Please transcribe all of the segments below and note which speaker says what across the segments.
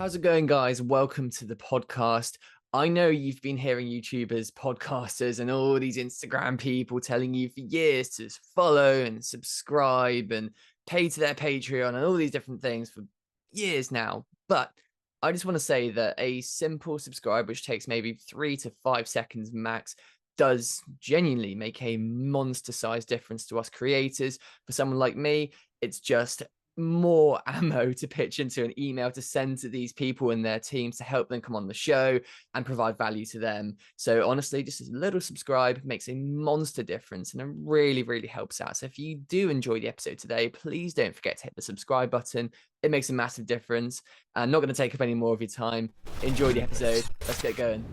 Speaker 1: How's it going, guys? Welcome to the podcast. I know you've been hearing YouTubers, podcasters, and all these Instagram people telling you for years to follow and subscribe and pay to their Patreon and all these different things for years now. But I just want to say that a simple subscribe, which takes maybe 3 to 5 seconds max, does genuinely make a monster-sized difference to us creators. For someone like me, it's just more ammo to pitch into an email to send to these people and their teams to help them come on the show and provide value to them. So honestly, just a little subscribe makes a monster difference and it really, really helps out. So if you do enjoy the episode today, please don't forget to hit the subscribe button. It makes a massive difference. I'm not going to take up any more of your time. Enjoy the episode. Let's get going.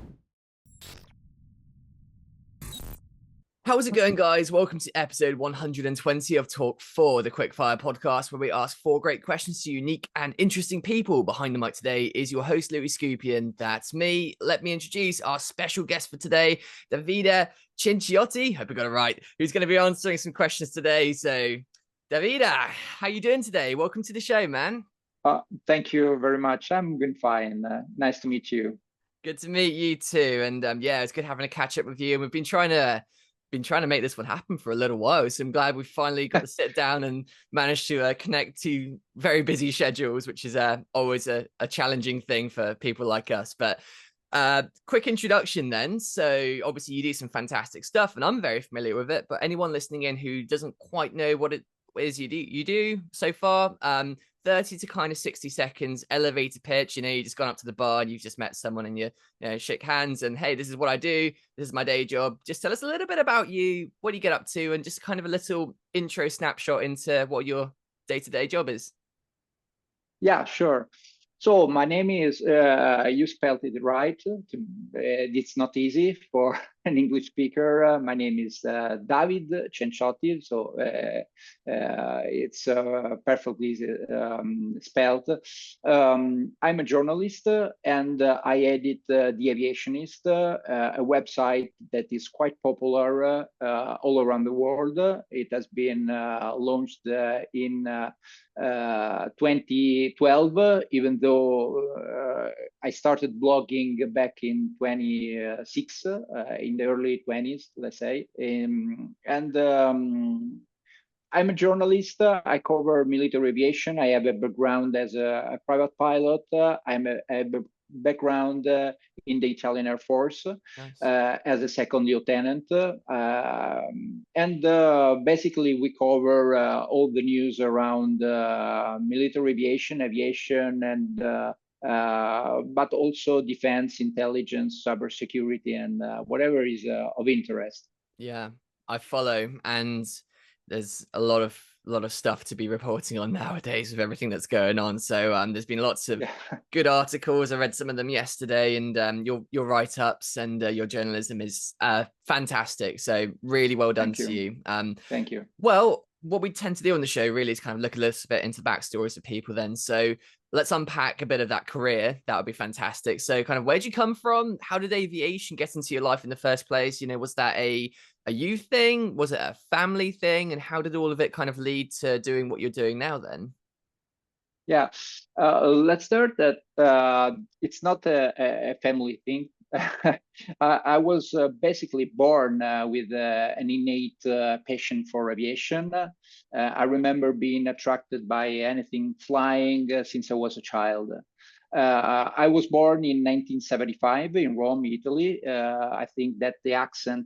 Speaker 1: How's it going, guys? Welcome to episode 120 of Talk4, the quickfire podcast, where we ask 4 great questions to unique and interesting people. Behind the mic today is your host, Louis Skupien. That's me. Let me introduce our special guest for today, David Cenciotti. Hope I got it right. Who's going to be answering some questions today. So, David, how you doing today? Welcome to the show, man.
Speaker 2: Thank you very much. I'm doing fine. Nice to meet you.
Speaker 1: Good to meet you too. And yeah, it's good having a catch up with you. And we've been trying to make this one happen for a little while, so I'm glad we finally got to sit down and managed to connect to very busy schedules, which is always a challenging thing for people like us. But quick introduction then. So obviously you do some fantastic stuff and I'm very familiar with it, but anyone listening in who doesn't quite know what it is you do so far, 30 to kind of 60 seconds elevator pitch. You just gone up to the bar and you've just met someone and you shake hands and, hey, this is what I do, this is my day job. Just tell us a little bit about you, what do you get up to, and just kind of a little intro snapshot into what your day-to-day job is.
Speaker 2: Yeah, sure. So my name is, you spelled it right. It's not easy for an English speaker. My name is David Cenciotti. So it's perfectly spelled. I'm a journalist and I edit the Aviationist, a website that is quite popular all around the world. It has been launched in 2012, even though I started blogging back in 26, in the early 20s, let's say. I'm a journalist. I cover military aviation. I have a background as a private pilot. I'm a background in the Italian Air Force.
Speaker 1: Nice.
Speaker 2: As a second lieutenant. Basically, we cover all the news around military aviation, and but also defense, intelligence, cybersecurity, and whatever is of interest.
Speaker 1: Yeah, I follow, and there's a lot of stuff to be reporting on nowadays with everything that's going on. So there's been lots of good articles. I read some of them yesterday, and your write-ups and your journalism is fantastic. So really well done to you.
Speaker 2: Thank you.
Speaker 1: Well, what we tend to do on the show really is kind of look a little bit into backstories of people then. So let's unpack a bit of that career. That would be fantastic. So kind of where'd you come from? How did aviation get into your life in the first place? Was that a youth thing? Was it a family thing? And how did all of it kind of lead to doing what you're doing now then?
Speaker 2: Yeah, let's start that it's not a family thing. I was basically born with an innate passion for aviation. I remember being attracted by anything flying since I was a child. I was born in 1975 in Rome, Italy. I think that the accent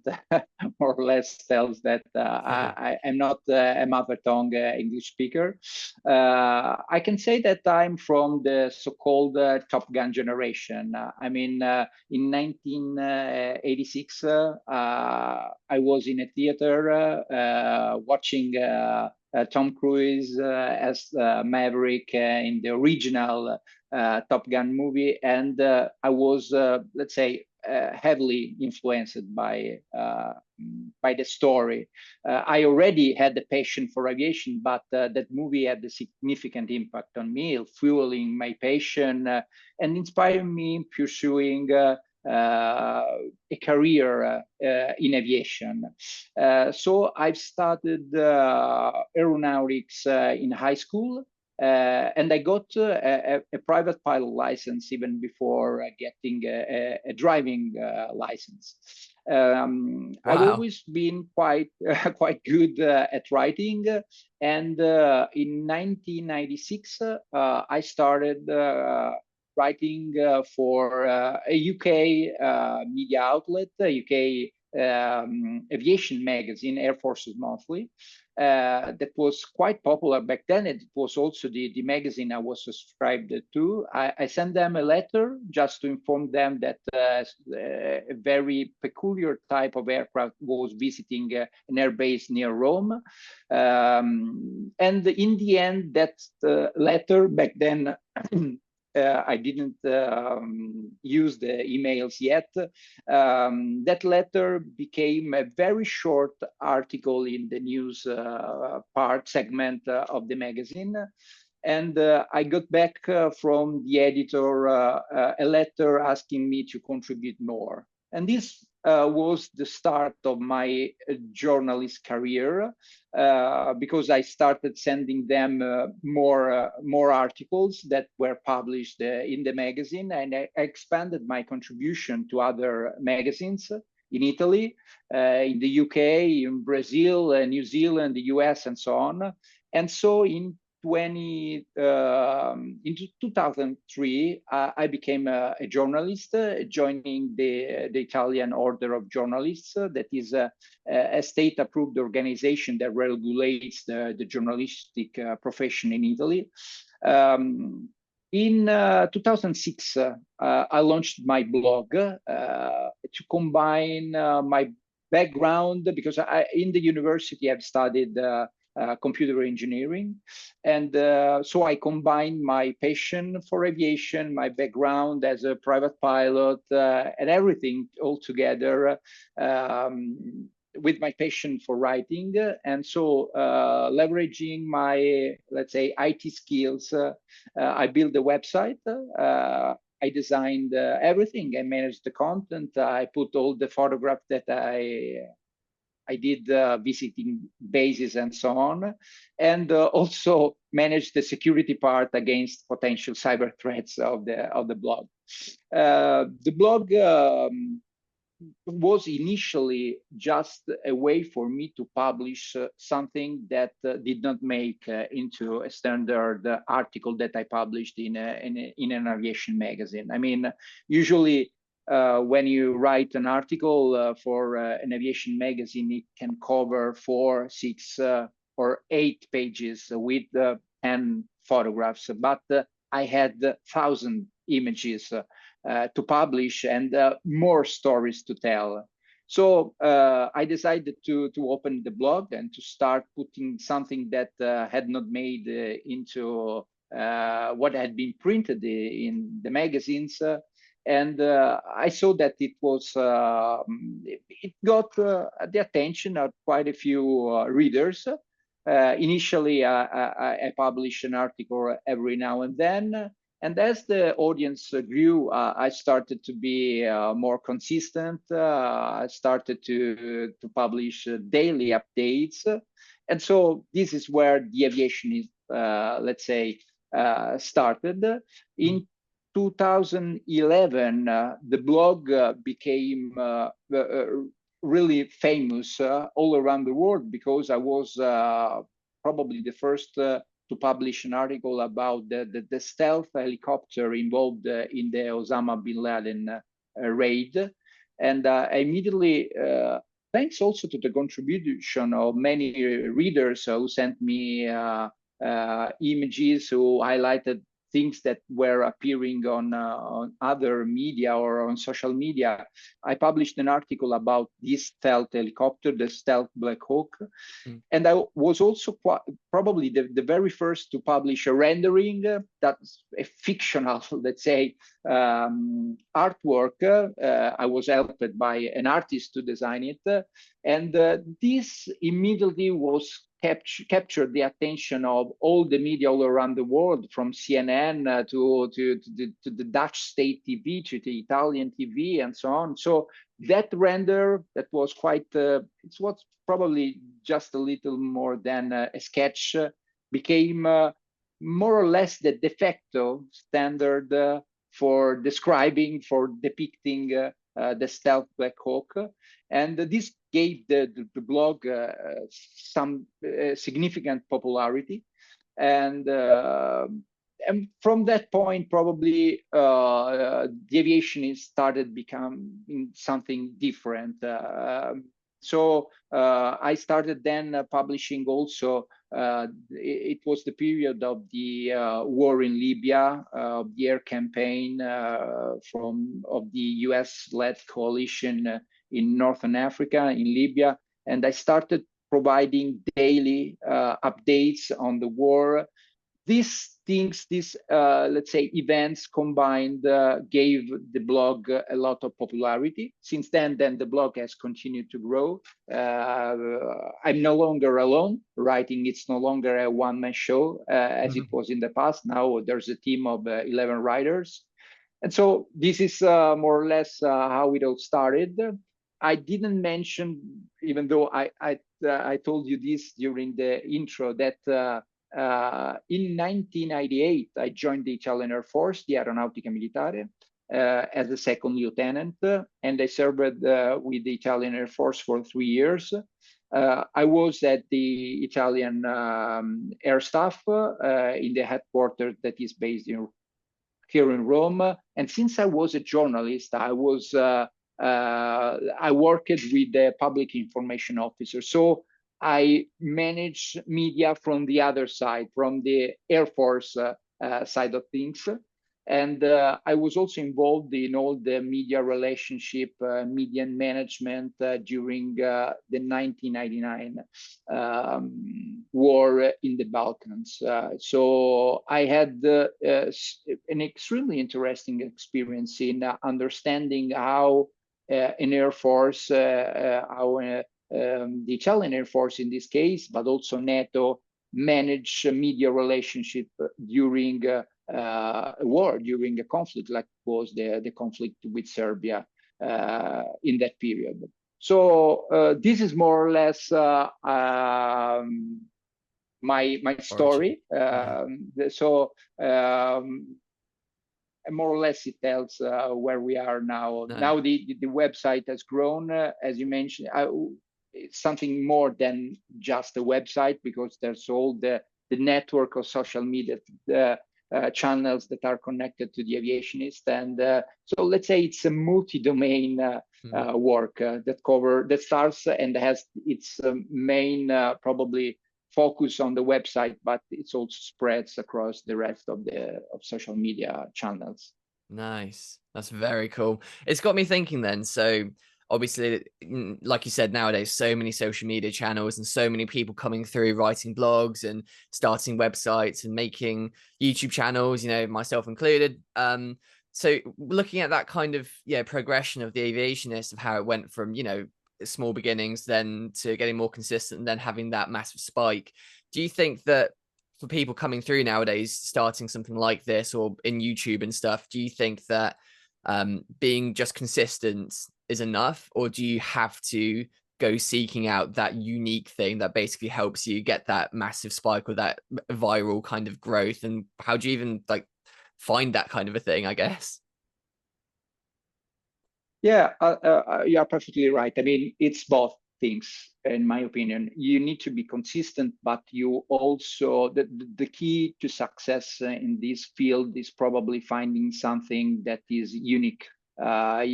Speaker 2: more or less tells that I am not a mother tongue English speaker. I can say that I'm from the so-called Top Gun generation. In 1986, I was in a theater watching Tom Cruise as Maverick in the original Top Gun movie, and I was, let's say, heavily influenced by the story. I already had the passion for aviation, but that movie had a significant impact on me, fueling my passion and inspiring me pursuing a career in aviation. So I've started aeronautics in high school. And I got a private pilot license even before getting a driving license. I've
Speaker 1: Wow.
Speaker 2: always been quite quite good at writing, and in 1996 I started writing for a UK media outlet, a UK aviation magazine, Air Forces Monthly, that was quite popular back then. It was also the magazine I was subscribed to. I sent them a letter just to inform them that a very peculiar type of aircraft was visiting an airbase near Rome. And in the end, that letter back then, I didn't use the emails yet. That letter became a very short article in the news part segment of the magazine. And I got back from the editor a letter asking me to contribute more. And this was the start of my journalist career, because I started sending them more articles that were published in the magazine, and I expanded my contribution to other magazines in Italy, in the UK, in Brazil, New Zealand, the US, and so on. And so in 2003, I became a journalist, joining the Italian Order of Journalists. That is a state-approved organization that regulates the journalistic profession in Italy. In 2006, I launched my blog to combine my background, because in the university I've studied computer engineering. And so I combined my passion for aviation, my background as a private pilot, and everything all together with my passion for writing. And so leveraging my, let's say, IT skills, I built a website. I designed everything. I managed the content. I put all the photographs that I did visiting bases and so on, and also managed the security part against potential cyber threats of the blog. The blog was initially just a way for me to publish something that did not make into a standard article that I published in an aviation magazine. I mean, usually when you write an article for an aviation magazine, it can cover 4, 6, or 8 pages with 10 photographs. But I had 1,000 images to publish and more stories to tell. So I decided to open the blog and to start putting something that had not made into what had been printed in the magazines. And I saw that it got the attention of quite a few readers. Initially, I published an article every now and then. And as the audience grew, I started to be more consistent. I started to publish daily updates. And so this is where the Aviationist, let's say, started. In 2011, the blog became really famous all around the world, because I was probably the first to publish an article about the stealth helicopter involved in the Osama bin Laden raid. And I immediately, thanks also to the contribution of many readers who sent me images, who highlighted things that were appearing on other media or on social media, I published an article about this stealth helicopter, the Stealth Black Hawk. And I was also probably the very first to publish a rendering, that's a fictional, let's say, artwork. I was helped by an artist to design it. And this immediately was captured the attention of all the media all around the world, from CNN to the Dutch state TV, to the Italian TV, and so on. So that render, that was quite, it was probably just a little more than a sketch, became more or less the de facto standard for describing, for depicting the stealth Black Hawk. And this gave the blog some significant popularity. And from that point, probably the Aviationist started becoming something different. So I started then publishing also. It was the period of the war in Libya, the air campaign of the U.S.-led coalition in Northern Africa, in Libya, and I started providing daily updates on the war. These things, let's say, events combined gave the blog a lot of popularity. Since then the blog has continued to grow. I'm no longer alone writing. It's no longer a one-man show as it was in the past. Now there's a team of 11 writers. And so this is more or less how it all started. I didn't mention, even though I told you this during the intro, that in 1998, I joined the Italian Air Force, the Aeronautica Militare, as a second lieutenant, and I served with the Italian Air Force for 3 years. I was at the Italian Air Staff in the headquarters that is based here in Rome. And since I was a journalist, I worked with the public information officer. So I manage media from the other side, from the Air Force side of things. And I was also involved in all the media relationship, media management during the 1999 war in the Balkans. So I had an extremely interesting experience in understanding how an Air Force, the Italian Air Force in this case, but also NATO, manage media relationship during a war, during a conflict like was the conflict with Serbia in that period. So this is more or less my story. So more or less it tells where we are now. No. Now the website has grown, as you mentioned. It's something more than just a website, because there's all the network of social media channels that are connected to the Aviationist. And so let's say it's a multi-domain work that starts and has its main probably focus on the website, but it's also spreads across the rest of social media channels.
Speaker 1: Nice. That's very cool. It's got me thinking then. So obviously, like you said, nowadays, so many social media channels and so many people coming through writing blogs and starting websites and making YouTube channels, myself included. So looking at that kind of progression of the Aviationist, of how it went from, small beginnings then to getting more consistent and then having that massive spike. Do you think that for people coming through nowadays, starting something like this or in YouTube and stuff, do you think that being just consistent is enough, or do you have to go seeking out that unique thing that basically helps you get that massive spike or that viral kind of growth? And how do you even find that kind of a thing, I guess?
Speaker 2: Yeah, you are perfectly right. I mean, it's both things, in my opinion. You need to be consistent, but you also, the key to success in this field is probably finding something that is unique. I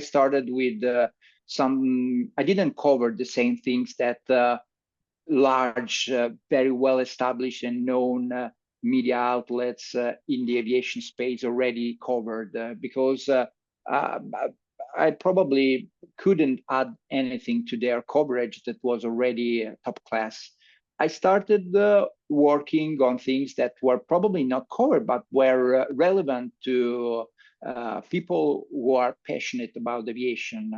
Speaker 2: started with I didn't cover the same things that large, very well established and known media outlets in the aviation space already covered, because I probably couldn't add anything to their coverage that was already top class. I started working on things that were probably not covered, but were relevant to people who are passionate about aviation.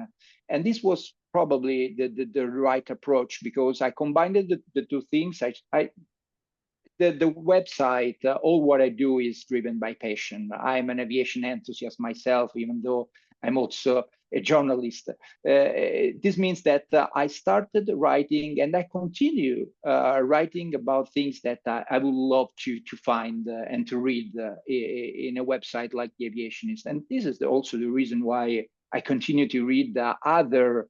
Speaker 2: And this was probably the right approach, because I combined the two things. the website, all what I do is driven by passion. I'm an aviation enthusiast myself, even though I'm also a journalist. This means that I started writing and I continue writing about things that I would love to find and to read in a website like the Aviationist. And this is also the reason why I continue to read other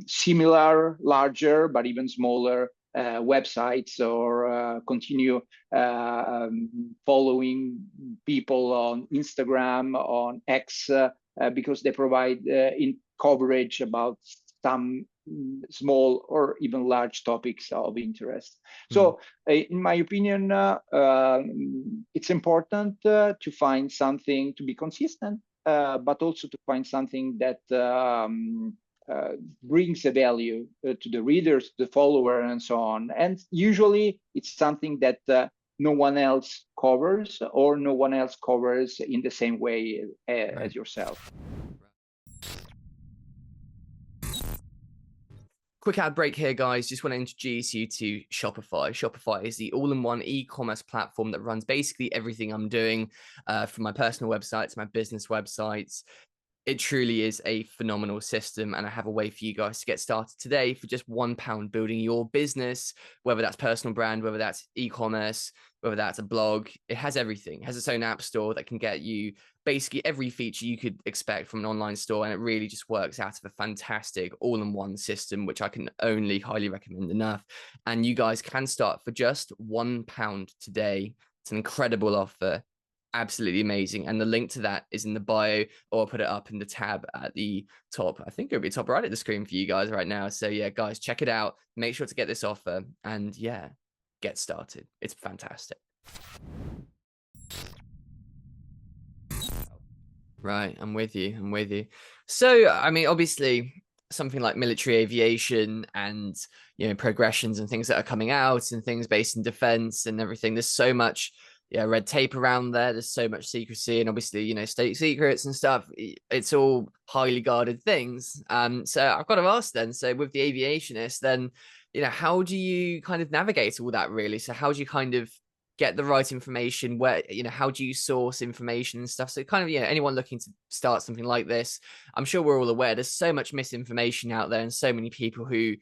Speaker 2: similar, larger, but even smaller websites, or continue following people on Instagram, on X, because they provide in coverage about some small or even large topics of interest. So in my opinion, it's important to find something to be consistent, but also to find something that brings a value to the readers, the follower, and so on. And usually it's something that no one else covers, or no one else covers in the same way as yourself.
Speaker 1: Quick ad break here, guys. Just want to introduce you to Shopify. Shopify is the all-in-one e-commerce platform that runs basically everything I'm doing, from my personal website to my business websites. It truly is a phenomenal system, and I have a way for you guys to get started today for just £1 building your business, whether that's personal brand, whether that's e-commerce, whether that's a blog. It has everything. It has its own app store that can get you basically every feature you could expect from an online store, and it really just works out of a fantastic all-in-one system, which I can only highly recommend enough. And you guys can start for just £1 today. It's an incredible offer. Absolutely amazing. And the link to that is in the bio, or I'll put it up in the tab at the top. I think it'll be top right at the screen for you guys right now. So yeah, guys, check it out. Make sure to get this offer, and yeah, get started. It's fantastic. Right, I'm with you. I'm with you. So, I mean, obviously, something like military aviation and, progressions and things that are coming out and things based in defense and everything. There's so much red tape around there. There's so much secrecy, and obviously, state secrets and stuff. It's all highly guarded things. So I've got to ask then, so with the Aviationist, then, how do you kind of navigate all that really? So how do you kind of get the right information? Where, how do you source information and stuff? So kind of, anyone looking to start something like this, I'm sure we're all aware there's so much misinformation out there, and so many people who,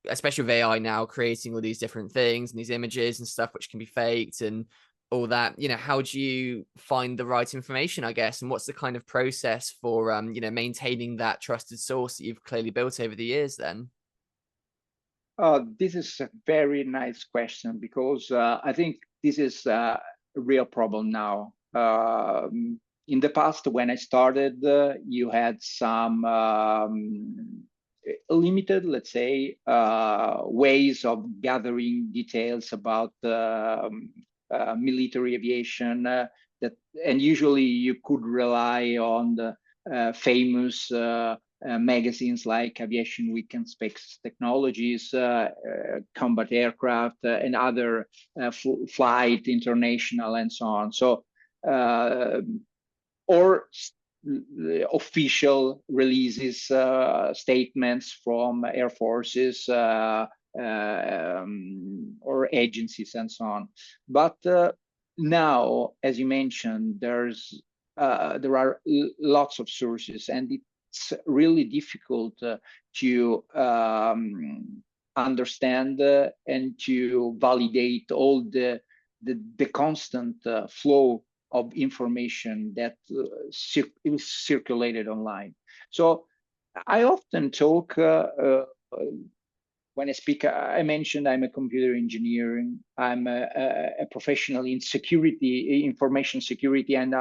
Speaker 1: especially with AI now, creating all these different things and these images and stuff which can be faked and all that. How do you find the right information, I guess, and what's the kind of process for maintaining that trusted source that you've clearly built over the years then?
Speaker 2: This is a very nice question, because I think this is a real problem now. In the past, when I started, you had some limited, let's say, ways of gathering details about military aviation, and usually you could rely on the famous magazines like Aviation Week and Space Technologies, Combat Aircraft, and other Flight International, and so on. So, or official releases, statements from air forces or agencies, and so on. But now, as you mentioned, there are lots of sources, and it's really difficult to understand and to validate all the constant flow of information that is circulated online. So I often talk, when I speak, I mentioned I'm a computer engineer, and I'm a professional in security, information security, and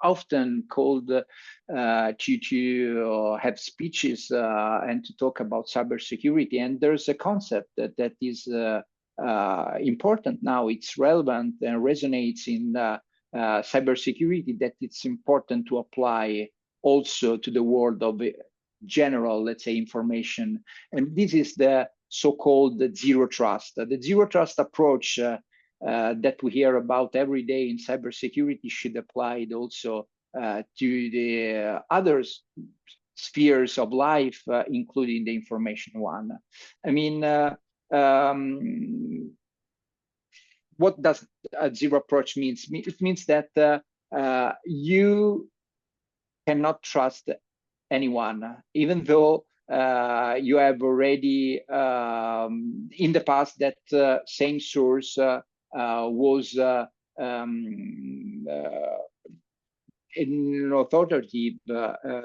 Speaker 2: often called to have speeches and to talk about cybersecurity. And there's a concept that is important now. It's relevant and resonates in cybersecurity, that it's important to apply also to the world of general, let's say, information. And this is the so-called zero trust. The zero trust approach that we hear about every day in cybersecurity should apply also to the other spheres of life, including the information one. I mean, what does a zero approach means? It means that you cannot trust anyone, even though you have already in the past that same source was an authoritative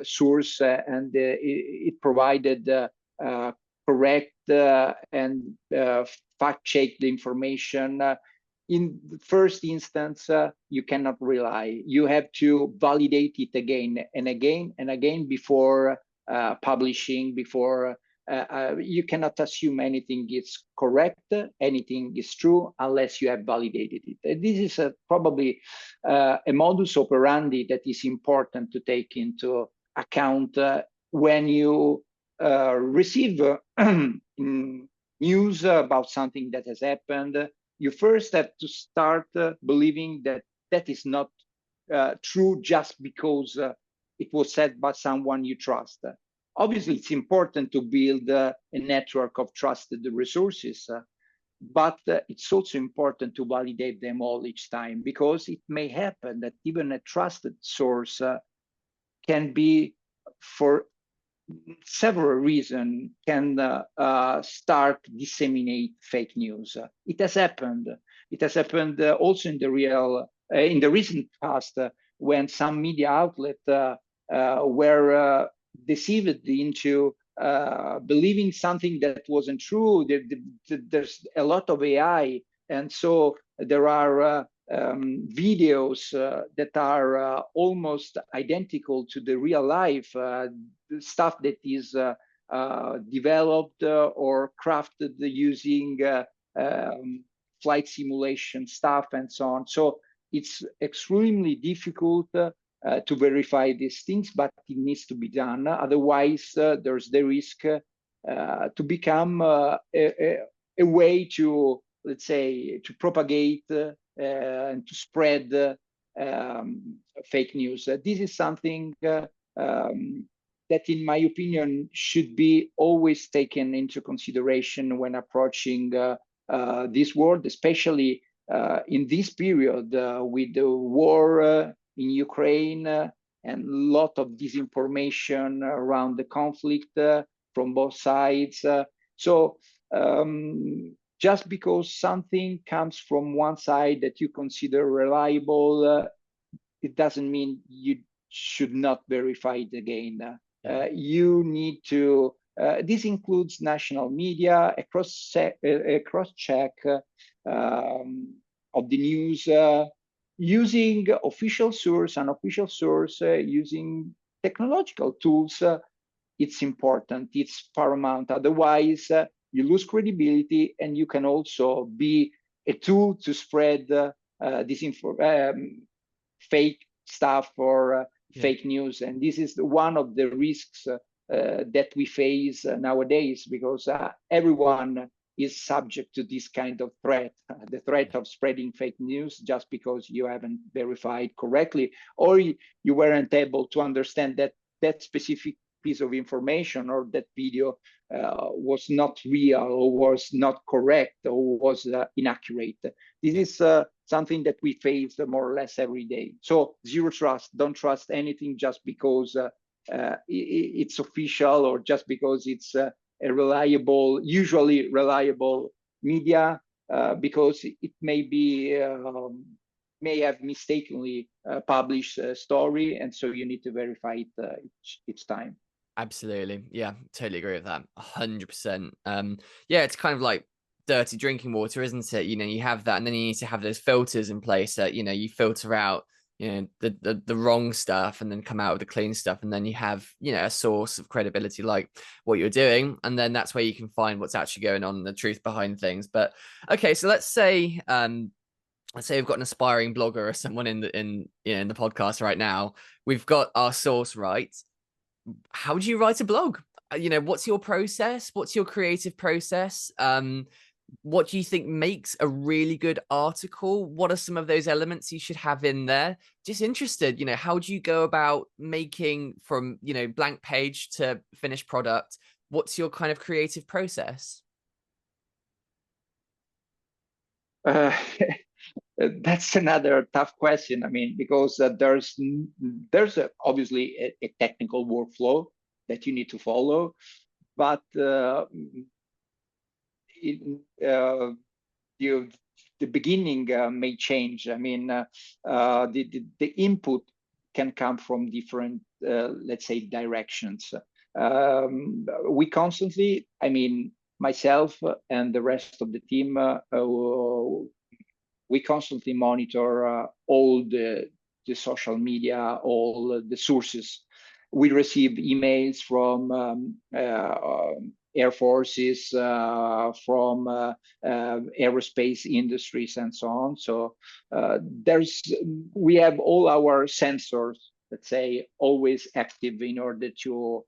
Speaker 2: source, and it provided correct and fact-checked information. In the first instance, you cannot rely. You have to validate it again and again and again before publishing, before you cannot assume anything is correct, anything is true, unless you have validated it. This is probably a modus operandi that is important to take into account when you receive news about something that has happened. You first have to start believing that that is not true just because it was said by someone you trust. Obviously, it's important to build a network of trusted resources, but it's also important to validate them all each time, because it may happen that even a trusted source can be, for several reasons, can start disseminate fake news. It has happened. It has happened also in the recent past, when some media outlets were deceived into believing something that wasn't true. There's a lot of AI, and so there are videos that are almost identical to the real life stuff that is developed or crafted using flight simulation stuff and so on. So it's extremely difficult to verify these things, but it needs to be done. Otherwise, there's the risk to become a way to, let's say, to propagate and to spread fake news. This is something that, in my opinion, should be always taken into consideration when approaching this world, especially in this period with the war in Ukraine and a lot of disinformation around the conflict from both sides. So just because something comes from one side that you consider reliable, it doesn't mean you should not verify it again. You need to, this includes national media, a cross-check of the news, using official source, unofficial source, using technological tools. It's important, it's paramount. Otherwise, you lose credibility, and you can also be a tool to spread fake stuff or fake news. And this is one of the risks that we face nowadays, because everyone is subject to this kind of threat, the threat of spreading fake news just because you haven't verified correctly, or you weren't able to understand that that specific piece of information or that video was not real, or was not correct, or was inaccurate. This is something that we face more or less every day. So zero trust. Don't trust anything just because it's official, or just because it's a reliable, usually reliable media, because it may be may have mistakenly published a story, and so you need to verify it each time.
Speaker 1: Absolutely. Yeah, totally agree with that. 100%. Yeah, it's kind of like dirty drinking water, isn't it? You know, you have that, and then you need to have those filters in place that, you know, you filter out, you know, the wrong stuff, and then come out with the clean stuff, and then you have, you know, a source of credibility like what you're doing, and then that's where you can find what's actually going on, the truth behind things. But okay, so let's say we've got an aspiring blogger or someone in the podcast right now. We've got our source right. How do you write a blog? You know, what's your process? What's your creative process? What do you think makes a really good article? What are some of those elements you should have in there? Just interested, you know, how do you go about making from, you know, blank page to finished product? What's your kind of creative process?
Speaker 2: Uh, that's another tough question. I mean, because obviously a technical workflow that you need to follow, but in, you, the beginning may change. I mean, the input can come from different, let's say, directions. We constantly, I mean, myself and the rest of the team, we constantly monitor all the social media, all the sources. We receive emails from air forces, from aerospace industries, and so on. So we have all our sensors, let's say, always active in order to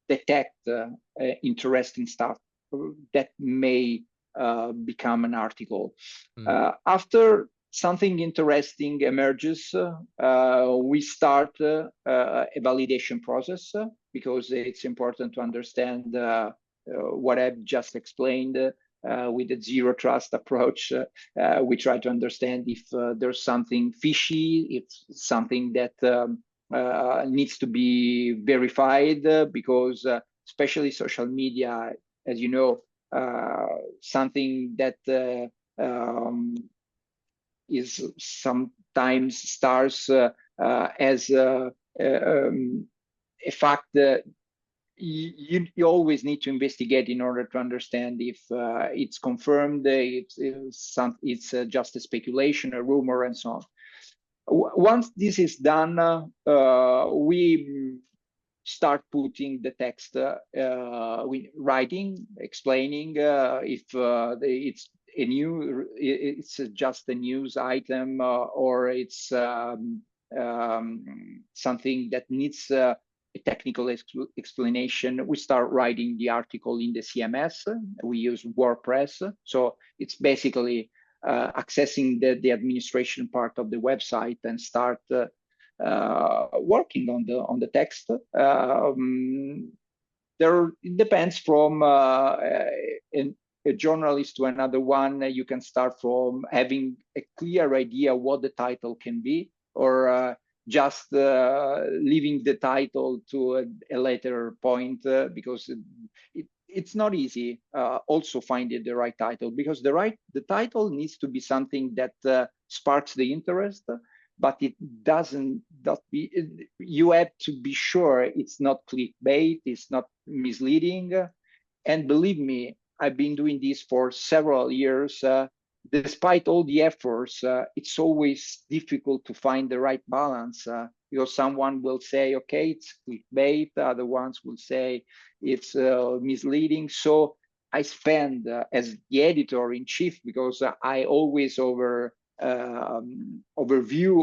Speaker 2: detect interesting stuff that may become an article. After something interesting emerges, we start a validation process because it's important to understand what I've just explained. With the zero trust approach, we try to understand if there's something fishy, if something that needs to be verified, because especially social media, as you know, something that is sometimes stars as a fact that you always need to investigate in order to understand if it's confirmed, it's just a speculation, a rumor, and so on. Once this is done, we start putting the text, writing, explaining if it's just a news item, or it's something that needs a technical explanation. We start writing the article in the CMS. We use WordPress, so it's basically accessing the administration part of the website and start working on the text. It depends from a journalist to another one. You can start from having a clear idea what the title can be, or just leaving the title to a later point, because it's not easy also finding the right title, because the title needs to be something that sparks the interest, but it doesn't be, you have to be sure it's not clickbait, it's not misleading. And believe me, I've been doing this for several years. Despite all the efforts, it's always difficult to find the right balance, because someone will say, okay, it's clickbait, other ones will say it's misleading. So I spend, as the editor in chief, because I always overview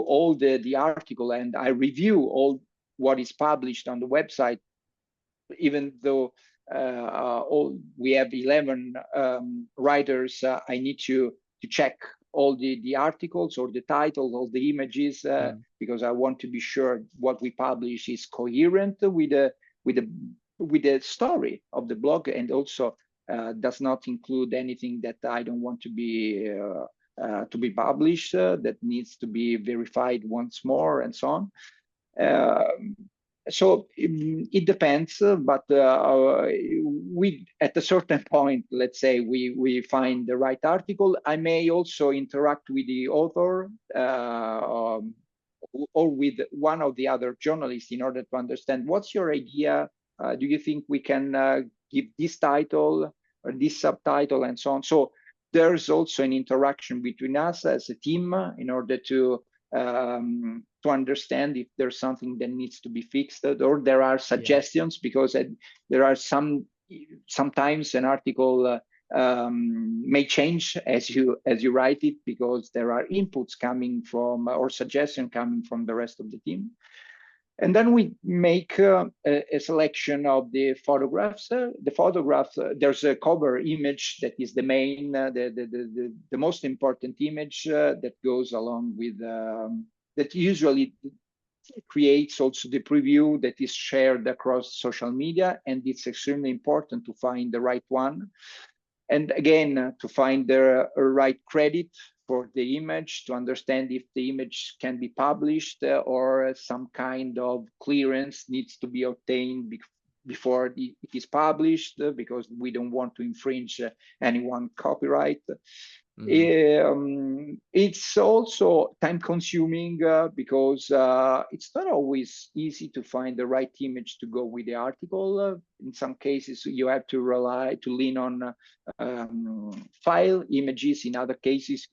Speaker 2: all the article, and I review all what is published on the website, even though we have 11 writers. I need to check all the articles, or the titles, all the images, because I want to be sure what we publish is coherent with the story of the blog, and also does not include anything that I don't want to be published, that needs to be verified once more, and so on. So it depends, but we, at a certain point, let's say we find the right article. I may also interact with the author or with one of the other journalists in order to understand what's your idea. Do you think we can give this title or this subtitle, and so on? So there's also an interaction between us as a team in order to understand if there's something that needs to be fixed, or there are suggestions, because there are sometimes an article may change as you write it, because there are inputs coming from, or suggestions coming from, the rest of the team. And then we make a selection of the photographs. The photographs, there's a cover image that is the main, the most important image that goes along with, that usually creates also the preview that is shared across social media. And it's extremely important to find the right one. And again, to find the right credit for the image, to understand if the image can be published or some kind of clearance needs to be obtained before it is published, because we don't want to infringe anyone's copyright. It's also time consuming because it's not always easy to find the right image to go with the article. In some cases, you have to lean on file images. In other cases,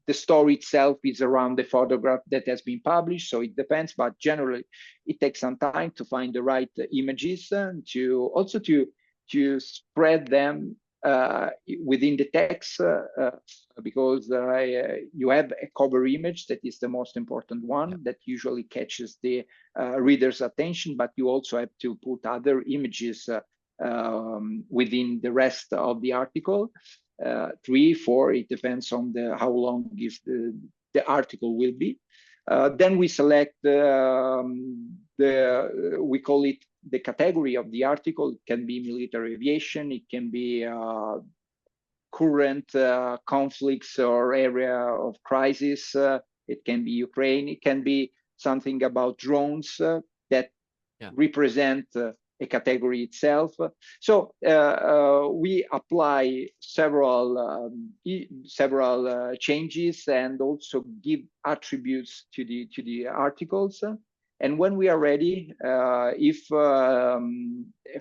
Speaker 2: the story itself is around the photograph that has been published. So it depends, but generally it takes some time to find the right images and to spread them within the text, because you have a cover image that is the most important one that usually catches the reader's attention, but you also have to put other images within the rest of the article. 3, 4, it depends on how long is the article will be. Then we select we call it the category of the article. It can be military aviation, it can be current conflicts or area of crisis, it can be Ukraine, it can be something about drones that represent a category itself. So we apply several changes and also give attributes to the articles. And when we are ready, if a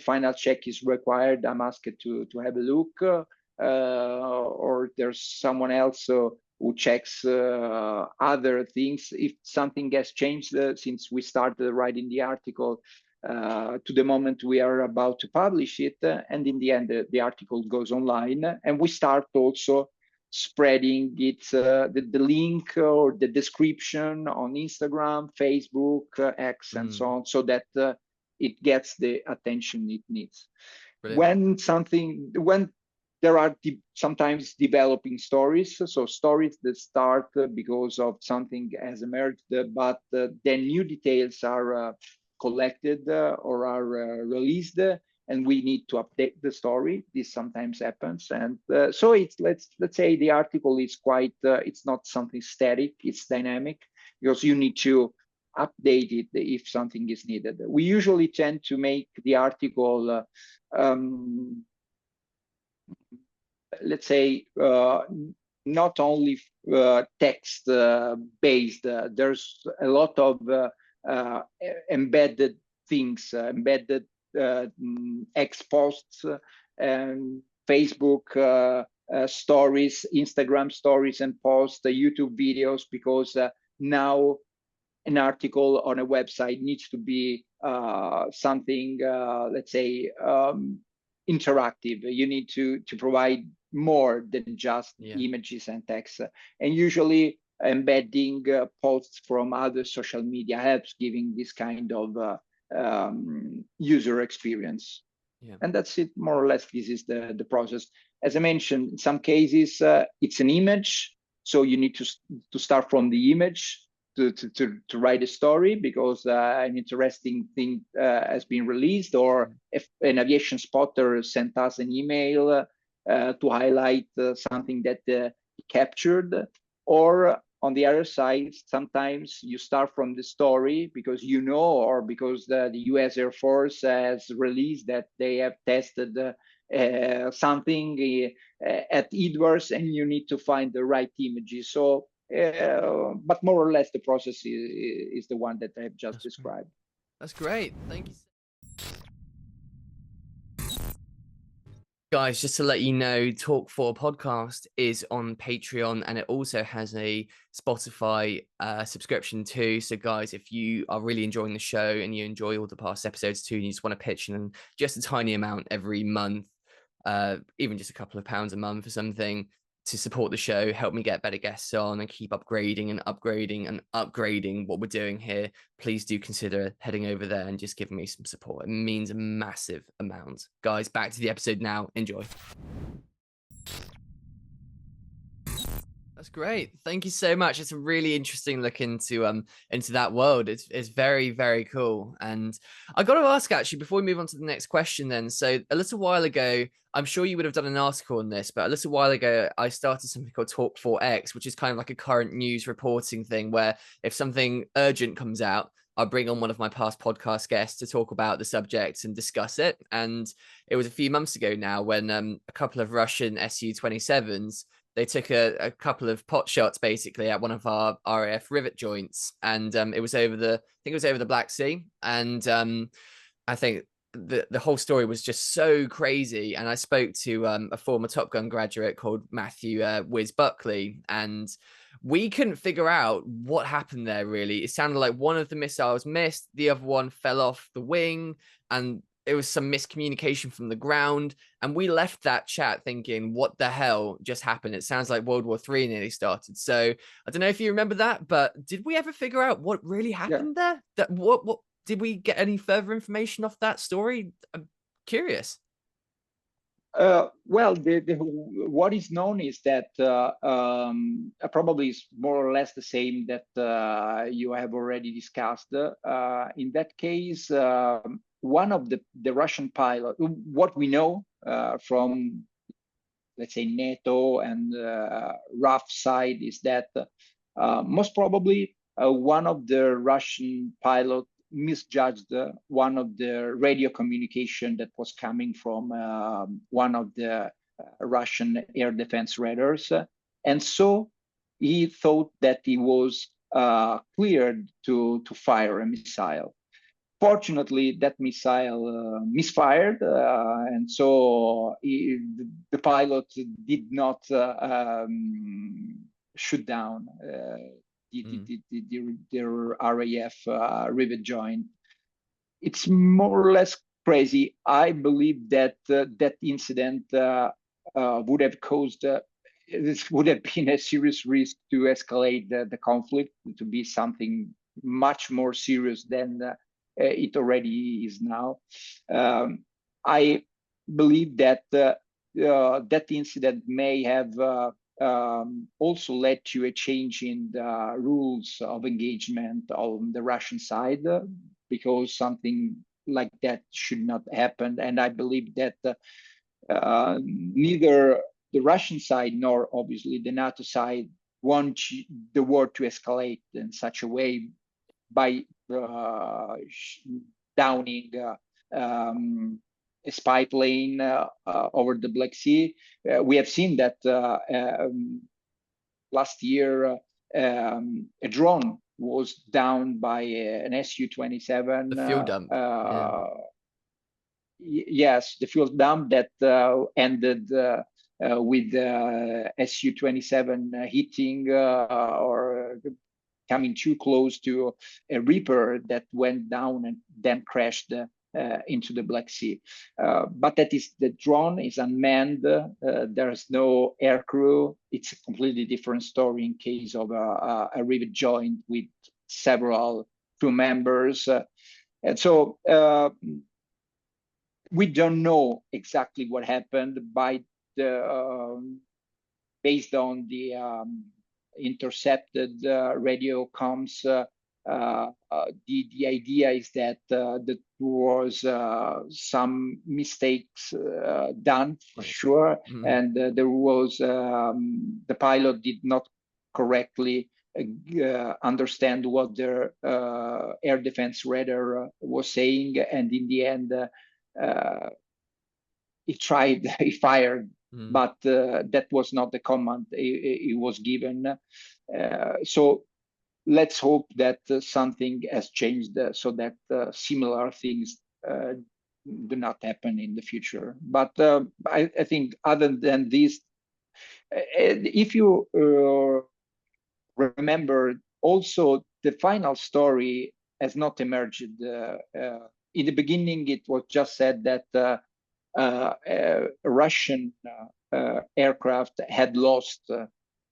Speaker 2: final check is required, I'm asked to have a look, or there's someone else who checks other things. If something has changed since we started writing the article to the moment we are about to publish it, and in the end, the article goes online, and we start also spreading it, the link or the description on Instagram, Facebook, X, and so on, so that it gets the attention it needs. Brilliant. When there are sometimes developing stories, so stories that start because of something has emerged, but then new details are collected or are released, and we need to update the story. This sometimes happens, and so it's let's say the article is quite it's not something static, it's dynamic, because you need to update it if something is needed. We usually tend to make the article let's say not only text based. There's a lot of embedded things, embedded X posts, and Facebook stories, Instagram stories and posts, YouTube videos, because now an article on a website needs to be something, let's say, interactive. You need to provide more than just images and text. And usually embedding posts from other social media helps giving this kind of user experience. And that's it, more or less. This is the process. As I mentioned, in some cases, it's an image. So you need to start from the image to write a story, because an interesting thing has been released, or if an aviation spotter sent us an email to highlight something that he captured. Or on the other side, sometimes you start from the story because or because the US Air Force has released that they have tested something at Edwards, and you need to find the right images. So but more or less the process is the one that I've just described.
Speaker 1: That's great. Thank you. Guys, just to let you know, Talk4 Podcast is on Patreon, and it also has a Spotify subscription too. So guys, if you are really enjoying the show and you enjoy all the past episodes too, and you just want to pitch in just a tiny amount every month, even just a couple of pounds a month or something, to support the show, help me get better guests on, and keep upgrading and upgrading what we're doing here, please do consider heading over there and just giving me some support. It means a massive amount. Guys, back to the episode now. Enjoy. That's great. Thank you so much. It's a really interesting look into that world. It's very, very cool. And I got to ask actually before we move on to the next question then. So a little while ago, I'm sure you would have done an article on this, but a little while ago I started something called Talk4X, which is kind of like a current news reporting thing where if something urgent comes out, I'll bring on one of my past podcast guests to talk about the subject and discuss it. And it was a few months ago now when a couple of Russian Su-27s, they took a couple of pot shots basically at one of our RAF rivet joints, and it was over I think it was over the Black Sea, and I think the whole story was just so crazy. And I spoke to a former Top Gun graduate called Matthew Wiz Buckley, and we couldn't figure out what happened there really. It sounded like one of the missiles missed, the other one fell off the wing, and it was some miscommunication from the ground. And we left that chat thinking, what the hell just happened? It sounds like World War III nearly started. So I don't know if you remember that, but did we ever figure out what really happened there? That what did we get any further information off that story? I'm curious.
Speaker 2: Well, what is known is that probably is more or less the same that you have already discussed. In that case, one of the Russian pilot, what we know from, let's say, NATO and RAF side is that most probably one of the Russian pilots misjudged one of the radio communication that was coming from one of the Russian air defense radars. And so he thought that he was cleared to fire a missile. Fortunately, that missile misfired, and so the pilot did not shoot down the RAF rivet joint. It's more or less crazy. I believe that that incident would have caused, this would have been a serious risk to escalate the conflict to be something much more serious than it already is now. I believe that that incident may have also led to a change in the rules of engagement on the Russian side, because something like that should not happen. And I believe that neither the Russian side nor obviously the NATO side want the war to escalate in such a way by downing a spy plane over the Black Sea. We have seen that last year a drone was downed by an Su-27.
Speaker 1: The fuel dump.
Speaker 2: Yes, the fuel dump that ended with Su-27 hitting or coming too close to a Reaper that went down and then crashed into the Black Sea. But that is, the drone is unmanned. There's no air crew. It's a completely different story in case of a rivet joint with several crew members. And so we don't know exactly what happened based on the intercepted radio comms. The idea is that there was some mistakes done for sure, and there was the pilot did not correctly understand what their air defense radar was saying, and in the end he fired, but that was not the command he was given. So let's hope that something has changed so that similar things do not happen in the future. But I think other than this, if you remember, also the final story has not emerged. In the beginning, it was just said that a Russian aircraft had lost,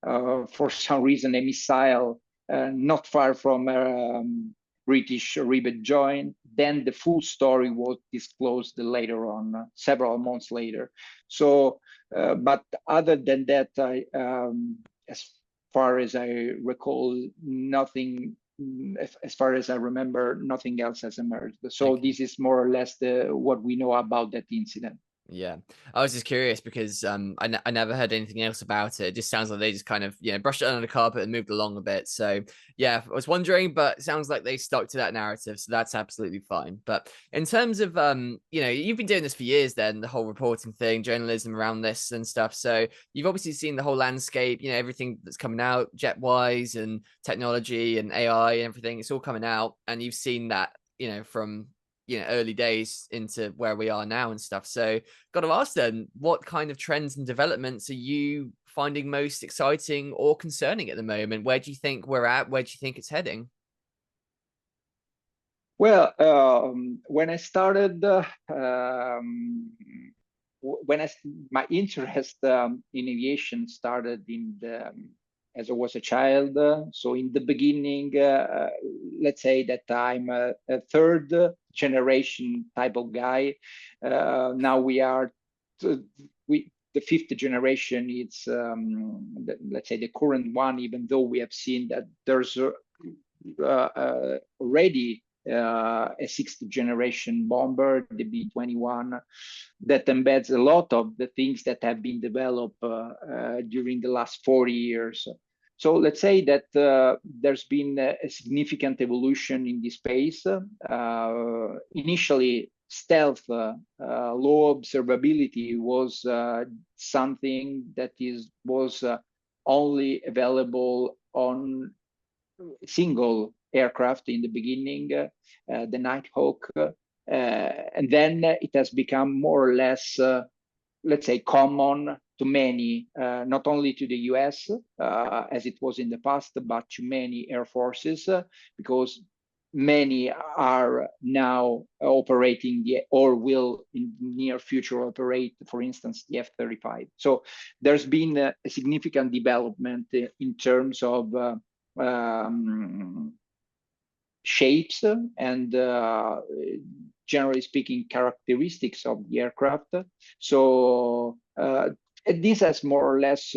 Speaker 2: for some reason, a missile not far from British rivet joint. Then the full story was disclosed later on, several months later. So, but other than that, as far as I recall, nothing, as far as I remember, nothing else has emerged. So
Speaker 1: Okay.
Speaker 2: this is more or less what we know about that incident.
Speaker 1: Yeah, I was just curious because I never heard anything else about it. It just sounds like they just kind of brushed it under the carpet and moved along a bit. So yeah, I was wondering, but it sounds like they stuck to that narrative, so that's absolutely fine. But in terms of you've been doing this for years, then the whole reporting thing, journalism around this and stuff. So you've obviously seen the whole landscape, everything that's coming out, jet wise and technology and AI and everything. It's all coming out, and you've seen that from early days into where we are now and stuff. So got to ask then, what kind of trends and developments are you finding most exciting or concerning at the moment? Where do you think we're at? Where do you think it's heading?
Speaker 2: Well, when I started, my interest in aviation started as I was a child. So in the beginning, let's say that I'm a third generation type of guy. Now we are, the fifth generation. It's let's say the current one, even though we have seen that there's already a sixth generation bomber, the B-21, that embeds a lot of the things that have been developed during the last 40 years. So let's say that there's been a significant evolution in this space. Initially, stealth, low observability was something that was only available on single aircraft in the beginning, the Nighthawk, and then it has become more or less, let's say, common to many, not only to the US, as it was in the past, but to many air forces, because many are now operating or will in the near future operate, for instance, the F-35. So there's been a significant development in terms of shapes and generally speaking characteristics of the aircraft. So this has more or less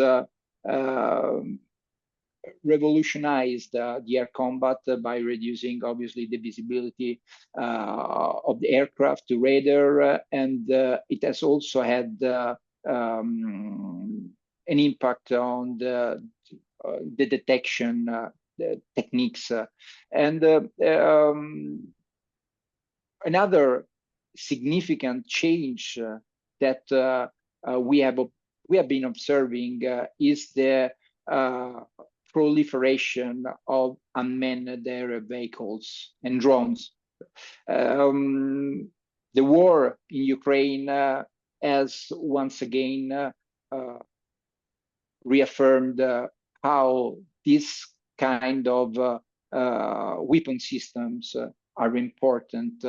Speaker 2: revolutionized the air combat by reducing obviously the visibility of the aircraft to radar, and it has also had an impact on the detection the techniques. And another significant change that we have been observing is the proliferation of unmanned air vehicles and drones. The war in Ukraine has once again reaffirmed how this kind of weapon systems are important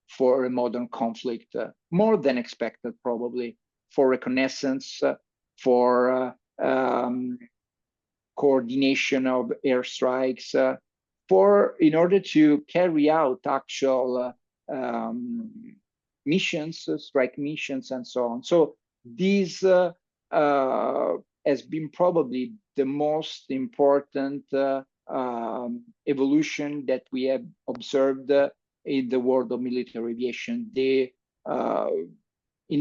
Speaker 2: for a modern conflict, more than expected probably, for reconnaissance, for coordination of airstrikes, in order to carry out actual missions, strike missions, and so on. So this has been probably the most important evolution that we have observed in the world of military aviation. In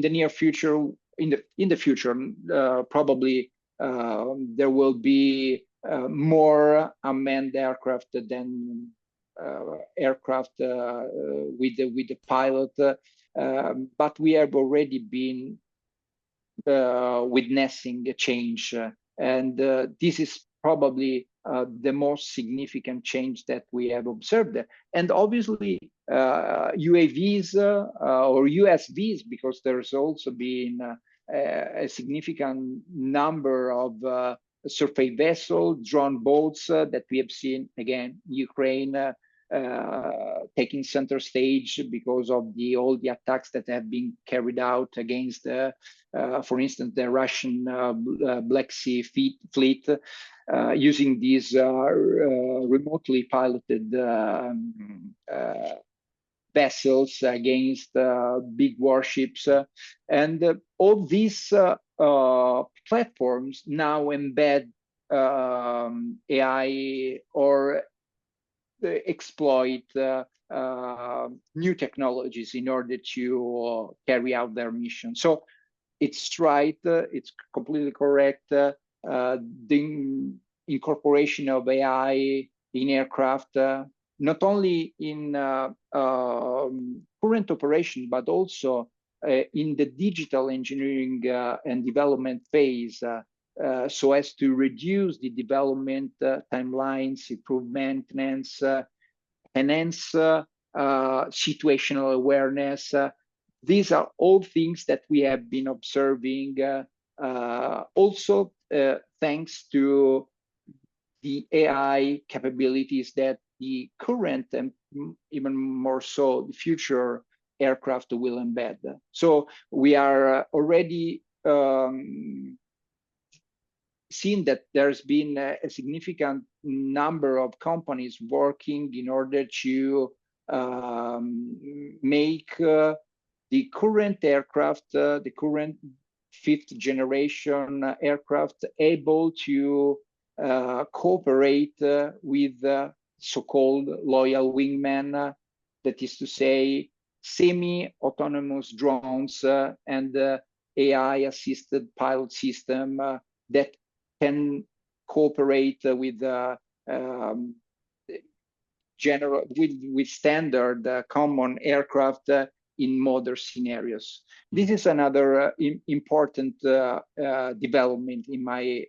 Speaker 2: the near future, in the future, probably there will be more unmanned aircraft than aircraft with the pilot, but we have already been witnessing a change, and this is probably the most significant change that we have observed. And obviously UAVs or USVs, because there's also been a significant number of surface vessels, drone boats that we have seen, again, Ukraine taking center stage because of all the attacks that have been carried out against, for instance, the Russian Black Sea fleet, using these remotely piloted vessels against big warships. And all these platforms now embed AI or exploit new technologies in order to carry out their mission. So it's right, it's completely correct. The incorporation of AI in aircraft, not only in current operation, but also in the digital engineering and development phase, so as to reduce the development timelines, improve maintenance, enhance situational awareness. These are all things that we have been observing, also thanks to the AI capabilities that the current and even more so the future aircraft will embed. So we are already seen that there's been a significant number of companies working in order to make the current aircraft, the current fifth generation aircraft, able to cooperate with so-called loyal wingmen, that is to say, semi-autonomous drones and AI-assisted pilot system that can cooperate with general with standard common aircraft in modern scenarios. This is another important development in my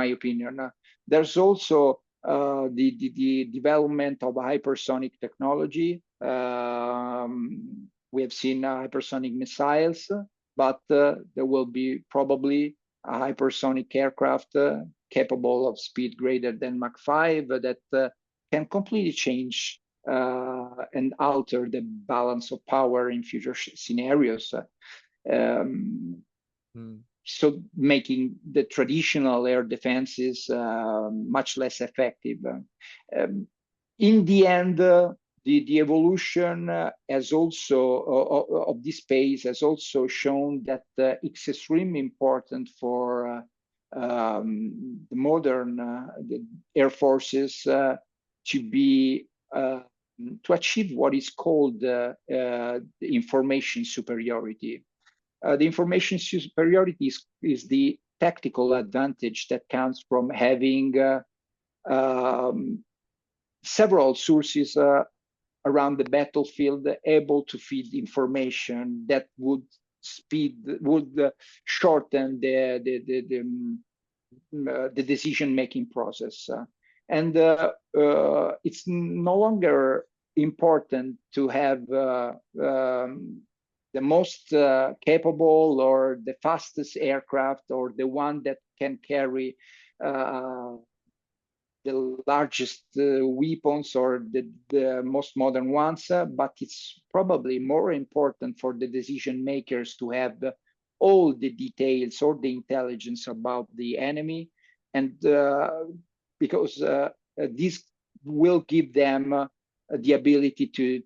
Speaker 2: opinion. There's also the development of hypersonic technology. We have seen hypersonic missiles, but there will be probably a hypersonic aircraft capable of speed greater than Mach 5 that can completely change and alter the balance of power in future scenarios. So making the traditional air defenses much less effective. In the end, the evolution has also of this space has also shown that it's extremely important for the modern the air forces to be to achieve what is called the information superiority. The information superiority is the tactical advantage that comes from having several sources around the battlefield able to feed information that would shorten the decision-making process. And it's no longer important to have the most capable or the fastest aircraft or the one that can carry the largest weapons or the most modern ones, but it's probably more important for the decision makers to have all the details or the intelligence about the enemy, and because this will give them the ability to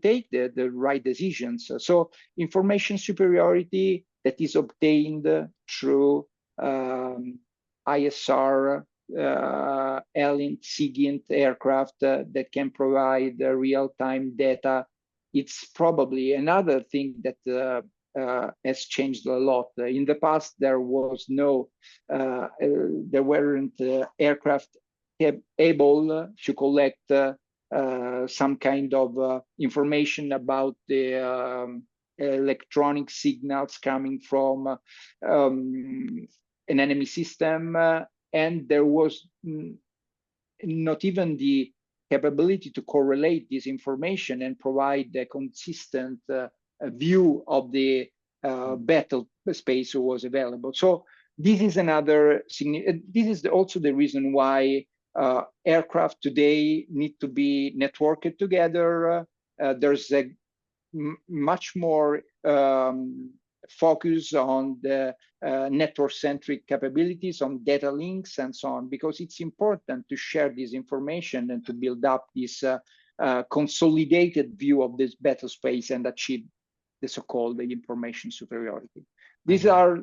Speaker 2: take the right decisions. So information superiority that is obtained through ISR, ELINT, SIGINT aircraft that can provide real-time data. It's probably another thing that has changed a lot. In the past, there was there weren't aircraft able to collect some kind of information about the electronic signals coming from an enemy system, and there was not even the capability to correlate this information and provide a consistent view of the battle space who was available. So this is another this is also the reason why aircraft today need to be networked together. There's a much more focus on the network-centric capabilities, on data links and so on, because it's important to share this information and to build up this consolidated view of this battle space and achieve the so-called information superiority. These are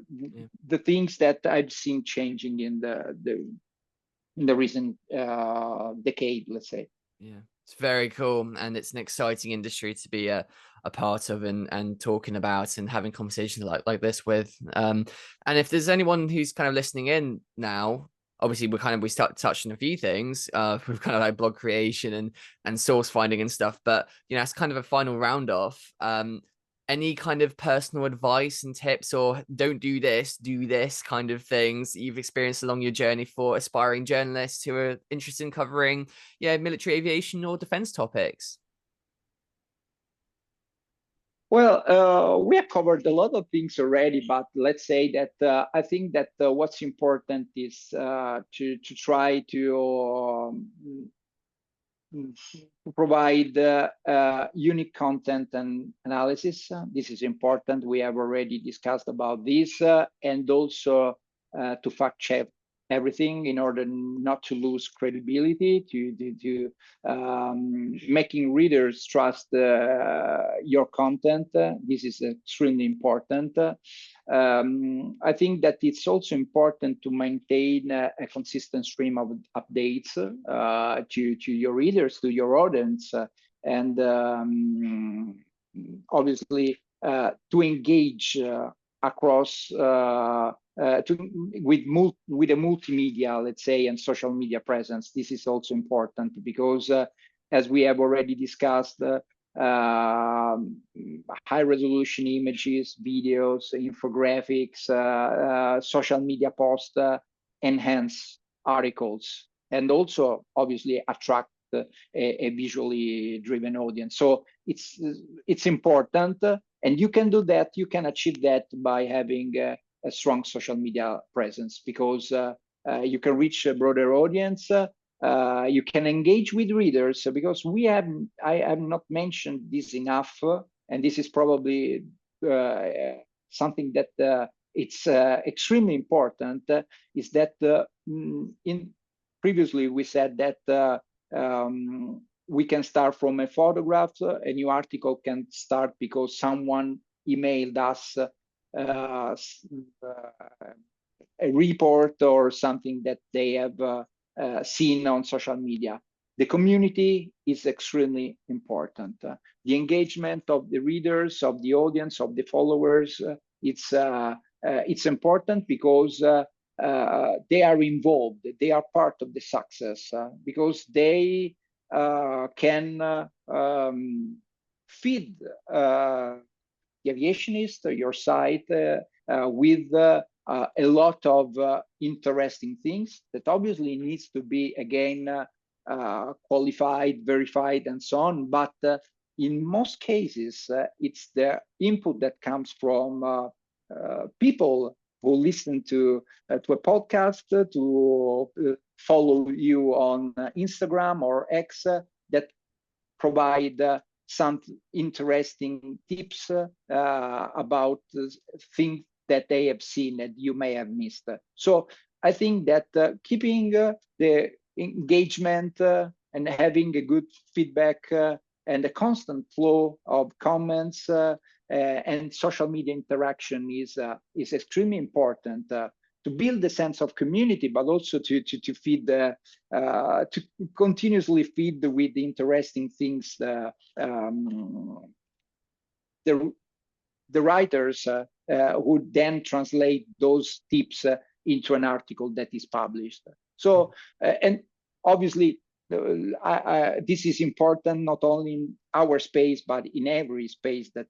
Speaker 2: the things that I've seen changing in the recent decade, let's say.
Speaker 1: Yeah, it's very cool, and it's an exciting industry to be a part of and talking about and having conversations like this with. And if there's anyone who's kind of listening in now, obviously we start touching a few things with kind of like blog creation and source finding and stuff, but it's kind of a final round off. Any kind of personal advice and tips, or don't do this kind of things that you've experienced along your journey for aspiring journalists who are interested in covering military aviation or defense topics?
Speaker 2: Well, we have covered a lot of things already, but let's say that I think that what's important is to try to provide unique content and analysis. This is important. We have already discussed about this, and also to fact check everything in order not to lose credibility, to making readers trust your content. This is extremely important. I think that it's also important to maintain a consistent stream of updates to your readers, to your audience, and obviously to engage across with a multimedia, let's say, and social media presence. This is also important because, as we have already discussed, high resolution images, videos, infographics, social media posts enhance articles and also obviously attract a visually driven audience. So it's important, and you can do that. You can achieve that by having a strong social media presence, because you can reach a broader audience. You can engage with readers, because I have not mentioned this enough, and this is probably something that it's extremely important, is that previously we said that we can start from a photograph. A new article can start because someone emailed us a report or something that they have seen on social media. The community is extremely important. The engagement of the readers, of the audience, of the followers, it's important because they are involved. They are part of the success because they can feed the Aviationist, your site, with a lot of interesting things that obviously needs to be again qualified, verified, and so on. But in most cases, it's the input that comes from people who listen to a podcast, to follow you on Instagram or X, that provide some interesting tips about things that they have seen that you may have missed. So I think that keeping the engagement and having a good feedback and a constant flow of comments and social media interaction is extremely important to build a sense of community, but also to feed to continuously feed with interesting things the writers who then translate those tips into an article that is published. So and obviously this is important not only in our space but in every space that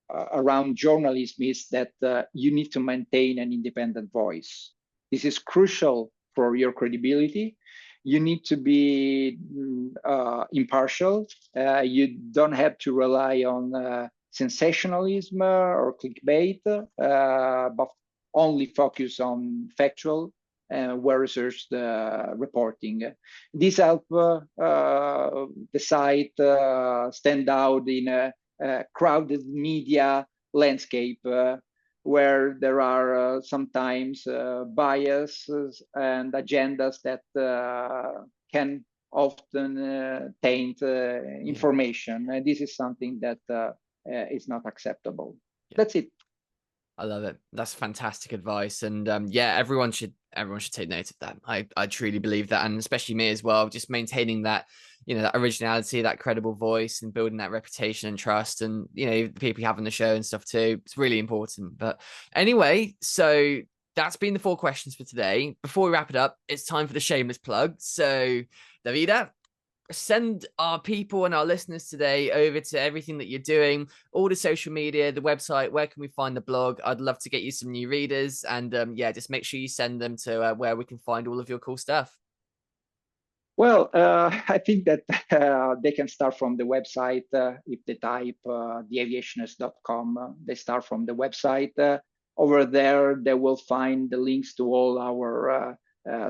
Speaker 2: around journalism, is that you need to maintain an independent voice. This is crucial for your credibility. You need to be impartial. You don't have to rely on sensationalism or clickbait, but only focus on factual well-researched reporting. This helps the site stand out in a crowded media landscape where there are sometimes biases and agendas that can often taint information. And this is something that is not acceptable.
Speaker 1: Yeah.
Speaker 2: That's it.
Speaker 1: I love it. That's fantastic advice. And yeah, everyone should take note of that. I truly believe that. And especially me as well, just maintaining that, that originality, that credible voice, and building that reputation and trust, and, the people you have on the show and stuff too. It's really important. But anyway, so that's been the 4 questions for today. Before we wrap it up, it's time for the shameless plug. So Davida, send our people and our listeners today over to everything that you're doing, all the social media, the website. Where can we find the blog? I'd love to get you some new readers, and yeah, just make sure you send them to where we can find all of your cool stuff.
Speaker 2: Well, I think that they can start from the website. If they type theaviationist.com, they start from the website. Over there, they will find the links to all our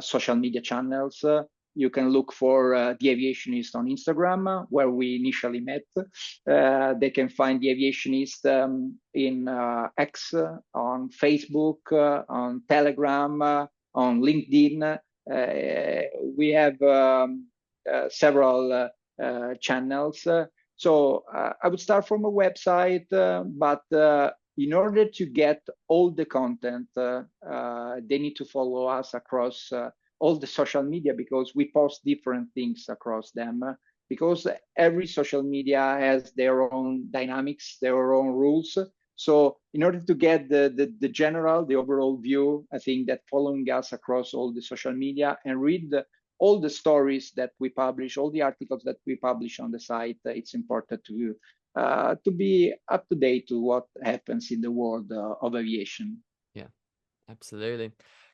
Speaker 2: social media channels. You can look for The Aviationist on Instagram, where we initially met. They can find The Aviationist in X, on Facebook, on Telegram, on LinkedIn. We have several channels. So I would start from a website, but in order to get all the content, they need to follow us across all the social media, because we post different things across them, because every social media has their own dynamics, their own rules. So in order to get the overall view, I think that following us across all the social media and read all the stories that we publish, all the articles that we publish on the site, it's important to be up to date to what happens in the world of aviation.
Speaker 1: Yeah, absolutely.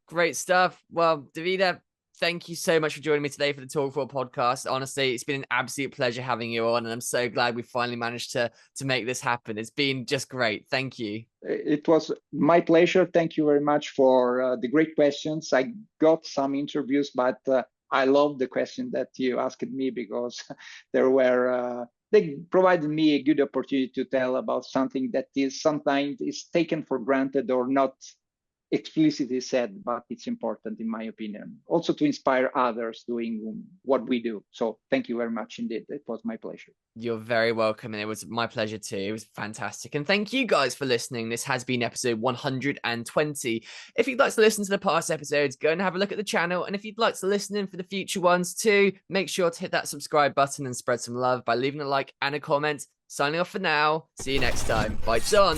Speaker 1: Great stuff. Well, Davida, thank you so much for joining me today for the Talk4 podcast. Honestly, it's been an absolute pleasure having you on, and I'm so glad we finally managed to make this happen. It's been just great. Thank you.
Speaker 2: It was my pleasure. Thank you very much for the great questions. I got some interviews, but I love the question that you asked me, because they provided me a good opportunity to tell about something that is sometimes taken for granted or not explicitly said, but it's important in my opinion, also to inspire others doing what we do. So thank you very much indeed. It was my pleasure.
Speaker 1: You're very welcome, and it was my pleasure too. It was fantastic. And thank you guys for listening. This has been episode 120. If you'd like to listen to the past episodes, go and have a look at the channel. And if you'd like to listen in for the future ones too, make sure to hit that subscribe button and spread some love by leaving a like and a comment. Signing off for now. See you next time. Bites on.